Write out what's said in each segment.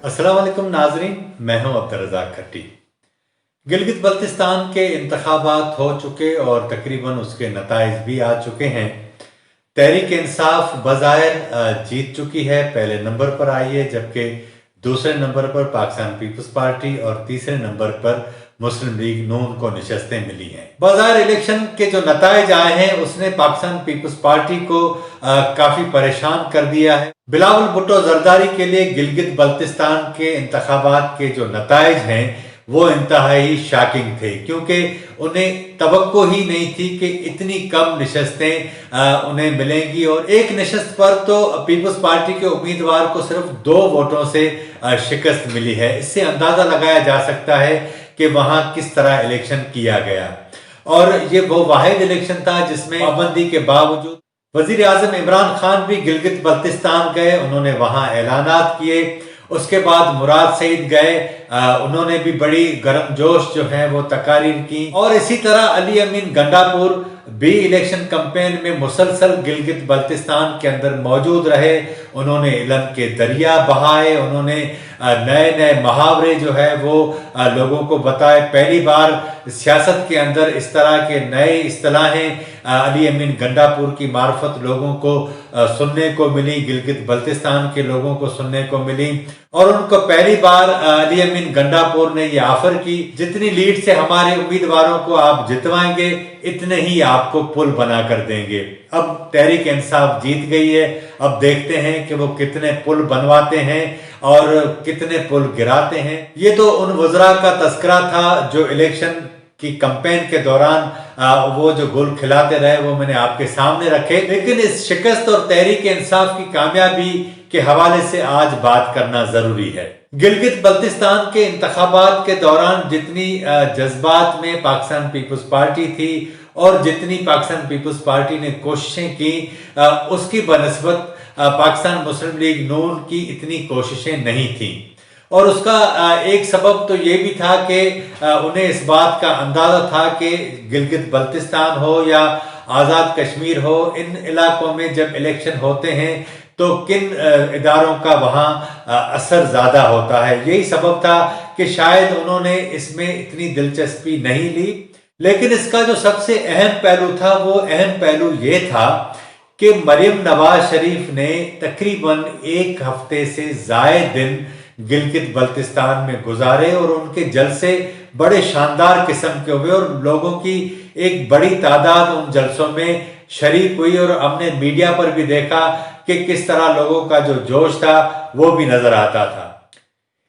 अस्सलाम वालेकुम नाजरीन, मैं हूं अब्दुल रज़ाक खट्टी। गिलगित बल्तिस्तान के इंतखाबात हो चुके और तकरीबन उसके नताइज भी आ चुके हैं। तहरीक इंसाफ बज़ाहिर जीत चुकी है, पहले नंबर पर आई है, जबकि दूसरे नंबर पर पाकिस्तान पीपल्स पार्टी और तीसरे नंबर पर मुस्लिम लीग नून को निशस्तें मिली हैं। बज़ाहिर इलेक्शन के जो नताइज आए हैं उसने पाकिस्तान पीपल्स पार्टी को काफी परेशान कर दिया है। बिलावल भुट्टो जरदारी के लिए गिलगित बल्तिस्तान के इंतखाबात के जो नताइज हैं वो इंतहाई शॉकिंग थे, क्योंकि उन्हें तवक्को ही नहीं थी कि इतनी कम निशस्तें उन्हें मिलेंगी। और एक निशस्त पर तो पीपल्स पार्टी के उम्मीदवार को सिर्फ 2 वोटों से शिकस्त मिली है। इससे अंदाजा लगाया जा सकता है कि वहां किस तरह इलेक्शन किया गया। और ये वो वाहिद इलेक्शन था जिसमें पाबंदी के बावजूद वजीर आजम इमरान खान भी गिलगित बल्तिस्तान गए, उन्होंने वहां ऐलानात किए। उसके बाद मुराद सईद गए, उन्होंने भी बड़ी गर्मजोश जो है वो तकारीर की। और इसी तरह अली अमीन गंडापुर भी इलेक्शन कैंपेन में मुसलसल गिलगित बल्तिस्तान के अंदर मौजूद रहे। उन्होंने इल्म के दरिया बहाए, उन्होंने नए नए मुहावरे जो है वो लोगों को बताए। पहली बार सियासत के अंदर इस तरह के नए इस्तिलाहें अली अमीन गंडापुर की मार्फत लोगों को सुनने को मिली, गिलगित बल्तिस्तान के लोगों को सुनने को मिली। और उनको पहली बार अली अमीन गंडापुर ने ये ऑफर की, जितनी लीड से हमारे उम्मीदवारों को आप जितवाएंगे इतने ही आपको पुल बना कर देंगे। अब तहरीक इंसाफ जीत गई है, अब देखते हैं कि वो कितने पुल बनवाते हैं और कितने पुल गिराते हैं। ये तो उन वज़रा का तस्करा था जो इलेक्शन की कैंपेन के दौरान वो जो गुल खिलाते रहे, वो मैंने आपके सामने रखे। लेकिन इस शिकस्त और तहरीक इंसाफ की कामयाबी के हवाले से आज बात करना जरूरी है। गिलगित बल्तिस्तान के इंतखाबात के दौरान जितनी जज्बात में पाकिस्तान पीपल्स पार्टी थी और जितनी पाकिस्तान पीपल्स पार्टी ने कोशिशें की, उसकी बनस्बत पाकिस्तान मुस्लिम लीग नून की इतनी कोशिशें नहीं थी। और उसका एक सबब तो ये भी था कि उन्हें इस बात का अंदाजा था कि गिलगित बल्तिस्तान हो या आज़ाद कश्मीर हो, इन इलाकों में जब इलेक्शन होते हैं तो किन इदारों का वहाँ असर ज़्यादा होता है। यही सबब था कि शायद उन्होंने इसमें इतनी दिलचस्पी नहीं ली। लेकिन इसका जो सबसे अहम पहलू था वो अहम पहलू ये था कि मरियम नवाज शरीफ ने तकरीबन 1 हफ्ते से ज़ायद दिन गिलगित बल्तिस्तान में गुजारे और उनके जलसे बड़े शानदार किस्म के हुए और लोगों की एक बड़ी तादाद उन जलसों में शरीक हुई। और हमने मीडिया पर भी देखा कि किस तरह लोगों का जो जोश था वो भी नजर आता था।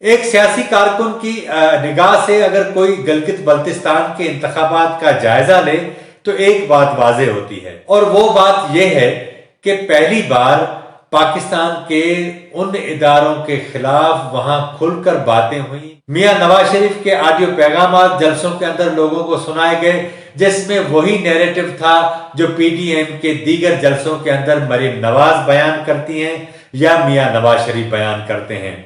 एक सियासी कारकुन की निगाह से अगर कोई गिलगित बल्तिस्तान के इंतखाबात का जायजा ले तो एक बात वाज़ेह होती है, और वो बात यह है कि पहली बार पाकिस्तान के उन इदारों के खिलाफ वहां खुलकर बातें हुई। मियां नवाज शरीफ के ऑडियो पैगाम जलसों के अंदर लोगों को सुनाए गए, जिसमें वही नैरेटिव था जो पीडीएम के दीगर जलसों के अंदर मरियम नवाज बयान करती हैं या मियां नवाज शरीफ बयान करते हैं।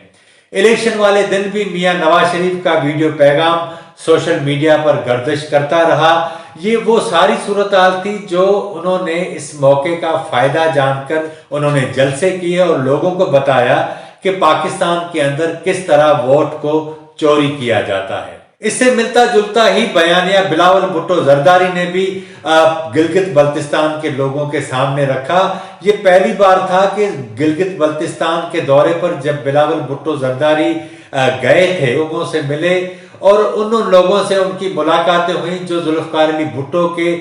इलेक्शन वाले दिन भी मियां नवाज शरीफ का वीडियो पैगाम सोशल मीडिया पर गर्दिश करता रहा। ये वो सारी सूरत हाल थी जो उन्होंने इस मौके का फायदा जानकर उन्होंने जलसे किए और लोगों को बताया कि पाकिस्तान के अंदर किस तरह वोट को चोरी किया जाता है। इससे मिलता जुलता ही बयानिया बिलावल भुट्टो जरदारी ने भी गिलगित बल्तिस्तान के लोगों के सामने रखा। ये पहली बार था कि गिलगित बल्तिस्तान के दौरे पर जब बिलावल भुट्टो जरदारी गए थे, लोगों से मिले और उन लोगों से उनकी मुलाकातें हुई जो जुल्फ़िकार अली भुट्टो के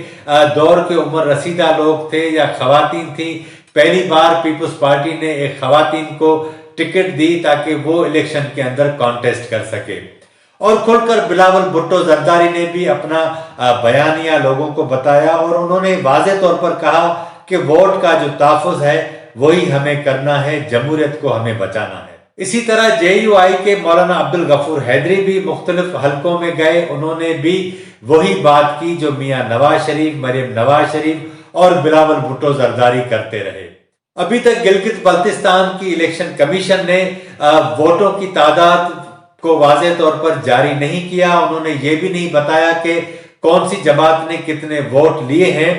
दौर के उम्र रसीदा लोग थे या खवातीन थी। पहली बार पीपल्स पार्टी ने एक खवातीन को टिकट दी ताकि वो इलेक्शन के अंदर कॉन्टेस्ट कर सके। और खुलकर बिलावल भुट्टो जरदारी ने भी अपना बयानिया लोगों को बताया और उन्होंने वाज़ेह तौर पर कहा कि वोट का जो तहफ़्फ़ुज़ है वही हमें करना है, जमहूरियत को हमें बचाना है। इसी तरह JUI के मौलाना अब्दुल गफूर हैदरी भी मुख्तलिफ हलकों में गए, उन्होंने भी वही बात की जो मियां नवाज शरीफ, मरियम नवाज शरीफ और बिलावल भुट्टो जरदारी करते रहे। अभी तक गिलगित बल्तिस्तान की इलेक्शन कमीशन ने वोटों की तादाद को वाज़ेह तौर पर जारी नहीं किया। उन्होंने ये भी नहीं बताया कि कौन सी जमात ने कितने वोट लिए हैं।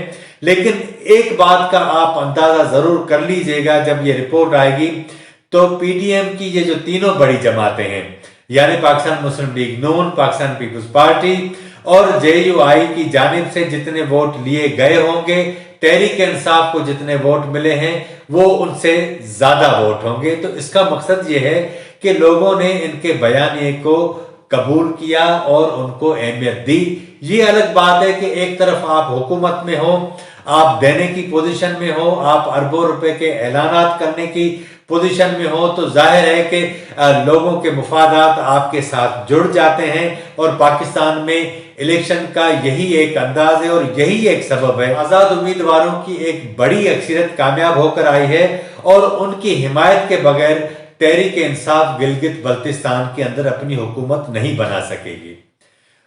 लेकिन एक बात का आप अंदाजा जरूर कर लीजिएगा, जब ये रिपोर्ट आएगी तो पीडीएम की ये जो तीनों बड़ी जमातें हैं, यानी पाकिस्तान मुस्लिम लीग नून, पाकिस्तान पीपुल्स पार्टी और जेयूआई की जानिब से जितने वोट लिए गए होंगे, तहरीक इंसाफ को जितने वोट मिले हैं वो उनसे ज्यादा वोट होंगे। तो इसका मकसद ये है कि लोगों ने इनके बयानिए को कबूल किया और उनको अहमियत दी। ये अलग बात है कि एक तरफ आप हुकूमत में हो, आप देने की पोजीशन में हो, आप अरबों रुपए के ऐलानात करने की पोजीशन में हो, तो जाहिर है कि लोगों के मुफादात आपके साथ जुड़ जाते हैं और पाकिस्तान में इलेक्शन का यही एक अंदाज है और यही एक सबब है। आजाद उम्मीदवारों की एक बड़ी अक्सरियत कामयाब होकर आई है और उनकी हिमायत के बगैर तहरीक इंसाफ गिलगित बल्तिस्तान के अंदर अपनी हुकूमत नहीं बना सकेगी।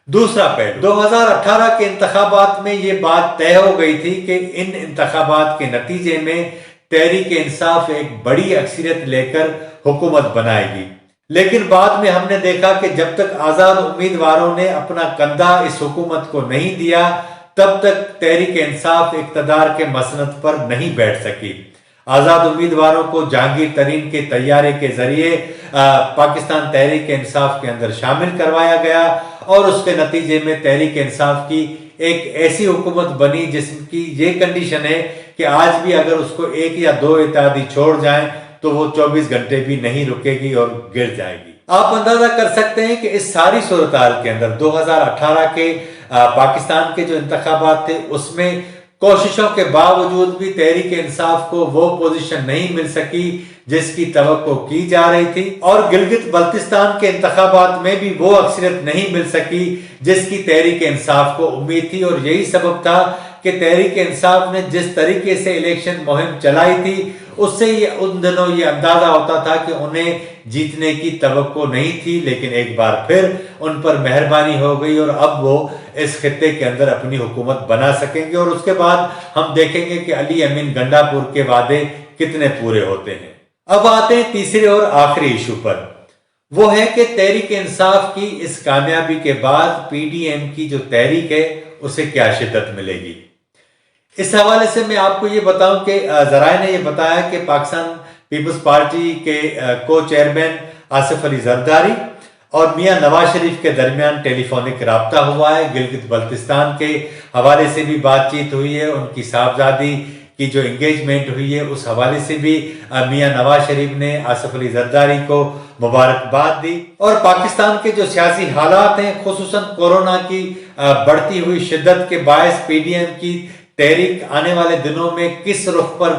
दूसरा पहलू, 2018 के इंतखाबात में ये बात तय हो गई थी कि इन इंतखाबात के नतीजे में तहरीक इंसाफ एक बड़ी अक्सरियत लेकर हुकूमत बनाएगी। लेकिन बाद में हमने देखा कि जब तक आजाद उम्मीदवारों ने अपना कंधा इस हुकूमत को नहीं दिया, तब तक तहरीक इंसाफ इक़्तिदार के मसनद पर नहीं बैठ सकी। आजाद उम्मीदवारों को जहांगीर तरीन के तैयारे के जरिए पाकिस्तान तहरीक इंसाफ के अंदर शामिल करवाया गया और उसके नतीजे में तहरीक इंसाफ की एक ऐसी हुकूमत बनी जिसकी ये कंडीशन है कि आज भी अगर उसको एक या दो इत्तेहादी छोड़ जाएं तो वो 24 घंटे भी नहीं रुकेगी और गिर जाएगी। आप अंदाजा कर सकते हैं कि इस सारी सूरत-हाल के अंदर 2018 के पाकिस्तान के जो इंतखाबात थे उसमें कोशिशों के बावजूद भी तहरीक इंसाफ को वो पोजीशन नहीं मिल सकी जिसकी तवक्को की जा रही थी और गिलगित बल्तिस्तान के इंतखाबात में भी वो अक्सरियत नहीं मिल सकी जिसकी तहरीक इंसाफ को उम्मीद थी। और यही सबब था कि तहरीक इंसाफ ने जिस तरीके से इलेक्शन मुहिम चलाई थी उससे ये उन दिनों ये अंदाजा होता था कि उन्हें जीतने की तवक्को नहीं थी, लेकिन एक बार फिर उन पर मेहरबानी हो गई और अब वो इस खित्ते के अंदर अपनी हुकूमत बना सकेंगे। और उसके बाद हम देखेंगे कि अली अमीन गंडापुर के वादे कितने पूरे होते हैं। अब आते हैं तीसरे और आखिरी इशू पर, वो है कि तहरीक इंसाफ की इस कामयाबी के बाद पीडीएम की जो तहरीक है उसे क्या शिद्दत मिलेगी। इस हवाले से मैं आपको ये बताऊं कि जराए ने ये बताया कि पाकिस्तान पीपल्स पार्टी के को चेयरमैन आसिफ अली जरदारी और मियां नवाज शरीफ के दरमियान टेलीफोनिक राब्ता हुआ है। गिलगित बल्तिस्तान के हवाले से भी बातचीत हुई है, उनकी साहबजादी की जो एंगेजमेंट हुई है उस हवाले से भी मियां नवाज शरीफ ने आसिफ अली जरदारी को मुबारकबाद दी। और पाकिस्तान के जो सियासी हालात हैं, खुसूसन कोरोना की बढ़ती हुई शिद्दत के बायस पीडीएम की तहरीक आने वाले दिनों में किस रुख पर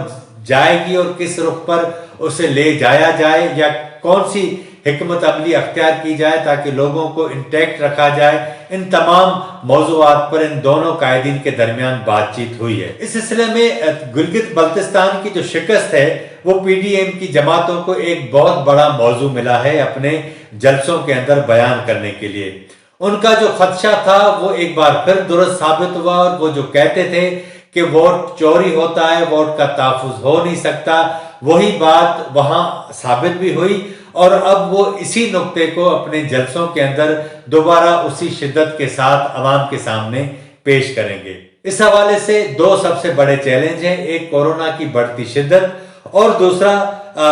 जाएगी और किस रुख पर उसे ले जाया जाए या कौन सी हिकमत अमली अख्तियार की जाए ताकि लोगों को इंटैक्ट रखा जाए, इन तमाम मौज़ूआत पर इन दोनों कायदीन के दरमियान बातचीत हुई है। इस सिलसिले में गिलगित बल्तिस्तान की जो शिकस्त है वो पीडीएम की जमातों को एक बहुत बड़ा मौजू मिला है अपने जलसों के अंदर बयान करने के लिए। उनका जो खदशा था वो एक बार फिर दुरुस्त साबित हुआ और वो जो कहते थे कि वोट चोरी होता है, वोट का तहफ़्फ़ुज़ हो नहीं सकता, वही बात वहां साबित भी हुई और अब वो इसी नुक्ते को अपने जलसों के अंदर दोबारा उसी शिद्दत के साथ अवाम के सामने पेश करेंगे। इस हवाले से दो सबसे बड़े चैलेंज हैं, एक कोरोना की बढ़ती शिद्दत और दूसरा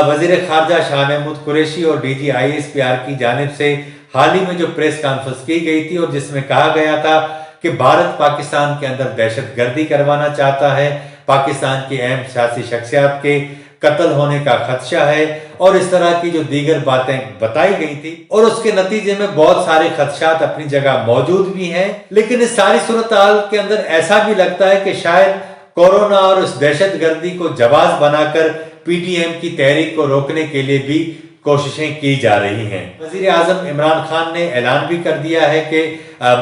वजीर खारजा शाह महमूद कुरैशी और डीजी ISPR की जानिब से हाल ही में जो प्रेस कॉन्फ्रेंस की गई थी और जिसमें कहा गया था कि भारत पाकिस्तान के अंदर दहशत गर्दी करवाना चाहता है, पाकिस्तान की अहम सियासी शख्सियत के कत्ल होने का खदशा है और इस तरह की जो दीगर बातें बताई गई थी और उसके नतीजे में बहुत सारे खदशात अपनी जगह मौजूद भी हैं। लेकिन इस सारी सूरत हाल के अंदर ऐसा भी लगता है कि शायद कोरोना और इस दहशत गर्दी को जवाब बनाकर पीडीएम की तहरीक को रोकने के लिए भी कोशिशें की जा रही हैं। वजीर आजम इमरान खान ने ऐलान भी कर दिया है कि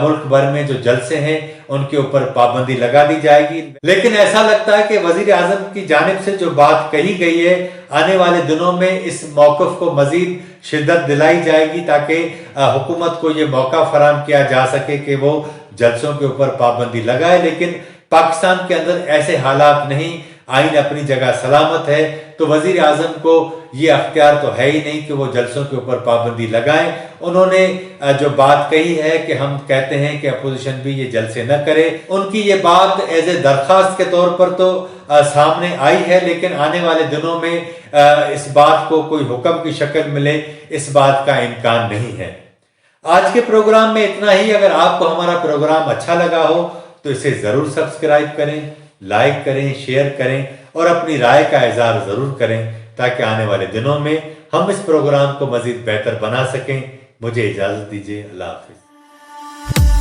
मुल्क भर में जो जलसे हैं उनके ऊपर पाबंदी लगा दी जाएगी। लेकिन ऐसा लगता है कि वजीर आजम की जानिब से जो बात कही गई है, आने वाले दिनों में इस मौक़िफ़ को मजीद शिद्दत दिलाई जाएगी ताकि हुकूमत को ये मौका फराहम किया जा सके कि वो जलसों के ऊपर पाबंदी लगाए। लेकिन पाकिस्तान के अंदर ऐसे हालात नहीं, आइन अपनी जगह सलामत है, तो वजीर आजम को ये अख्तियार तो है ही नहीं कि वो जलसों के ऊपर पाबंदी लगाएं। उन्होंने जो बात कही है कि हम कहते हैं कि अपोजिशन भी ये जलसे न करे, उनकी ये बात एज ए दरखास्त के तौर पर तो सामने आई है, लेकिन आने वाले दिनों में इस बात को कोई हुक्म की शक्ल मिले, इस बात का इम्कान नहीं है। आज के प्रोग्राम में इतना ही। अगर आपको हमारा प्रोग्राम अच्छा लगा हो तो इसे जरूर सब्सक्राइब करें, लाइक करें, शेयर करें और अपनी राय का इजहार जरूर करें, ताकि आने वाले दिनों में हम इस प्रोग्राम को मजीद बेहतर बना सकें। मुझे इजाजत दीजिए। अल्लाह हाफिज।